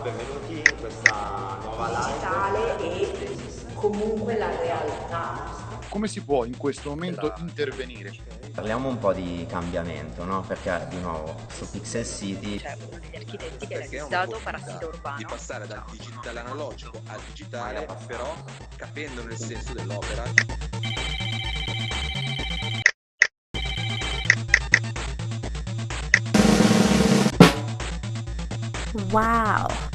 benvenuti in questa nuova live digitale e comunque la realtà. Come si può in questo momento intervenire? Parliamo un po' di cambiamento, no? Perché di nuovo su Pixel City C'è uno degli architetti che ha perché è realizzato un'opportunità Parassita Urbano. di passare dall'analogico al digitale, però capendo nel senso dell'opera. Wow!